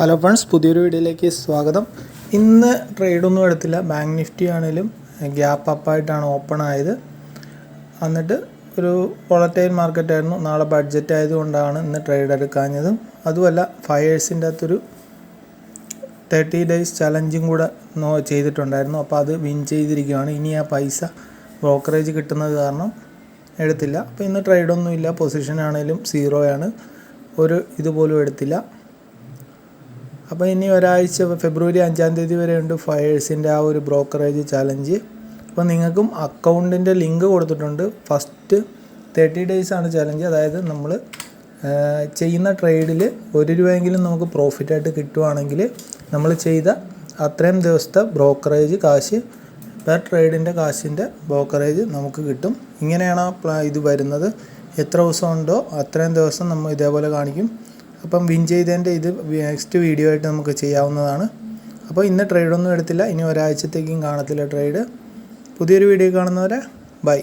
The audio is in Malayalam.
ഹലോ ഫ്രണ്ട്സ്, പുതിയൊരു വീഡിയോയിലേക്ക് സ്വാഗതം. ഇന്ന് ട്രേഡൊന്നും എടുത്തില്ല. ബാങ്ക് നിഫ്റ്റി ആണെങ്കിലും ഗ്യാപ്പ് അപ്പായിട്ടാണ് ഓപ്പൺ ആയത്. എന്നിട്ട് ഒരു വോളറ്റൈൽ മാർക്കറ്റായിരുന്നു. നാളെ ബഡ്ജറ്റ് ആയതുകൊണ്ടാണ് ഇന്ന് ട്രേഡ് എടുക്കാഞ്ഞതും. അതുമല്ല, ഫയേഴ്സിൻ്റെ അകത്തൊരു 30 days ചലഞ്ചും കൂടെ ചെയ്തിട്ടുണ്ടായിരുന്നു. അപ്പോൾ അത് വിൻ ചെയ്തിരിക്കുകയാണ്. ഇനി ആ പൈസ ബ്രോക്കറേജ് കിട്ടുന്നത് കാരണം എടുത്തില്ല. അപ്പോൾ ഇന്ന് ട്രേഡൊന്നുമില്ല. പൊസിഷൻ ആണെങ്കിലും 0 ആണ്. ഒരു ഇതുപോലും എടുത്തില്ല. അപ്പോൾ ഇനി ഒരാഴ്ച ഫെബ്രുവരി 5-ാം തീയതി വരെ ഉണ്ട് ഫയേഴ്സിൻ്റെ ആ ഒരു ബ്രോക്കറേജ് ചലഞ്ച്. അപ്പോൾ നിങ്ങൾക്കും അക്കൗണ്ടിൻ്റെ ലിങ്ക് കൊടുത്തിട്ടുണ്ട്. ഫസ്റ്റ് 30 days ആണ് ചലഞ്ച്. അതായത് നമ്മൾ ചെയ്യുന്ന ട്രേഡിൽ 1 രൂപയെങ്കിലും നമുക്ക് പ്രോഫിറ്റായിട്ട് കിട്ടുവാണെങ്കിൽ നമ്മൾ ചെയ്ത അത്രയും ദിവസത്തെ ബ്രോക്കറേജ് കാശ്, പെർ ട്രേഡിൻ്റെ കാശിൻ്റെ ബ്രോക്കറേജ് നമുക്ക് കിട്ടും. ഇങ്ങനെയാണ് ഇത് വരുന്നത്. എത്ര ദിവസം ഉണ്ടോ അത്രയും ദിവസം നമ്മൾ ഇതേപോലെ കാണിക്കും. അപ്പം വിൻ ചെയ്തതിൻ്റെ ഇത് നെക്സ്റ്റ് വീഡിയോ ആയിട്ട് നമുക്ക് ചെയ്യാവുന്നതാണ്. അപ്പോൾ ഇന്ന് ട്രേഡൊന്നും എടുത്തില്ല. ഇനി ഒരാഴ്ചത്തേക്കും കാണത്തില്ല ട്രേഡ്. പുതിയൊരു വീഡിയോ കാണുന്നവരെ ബൈ.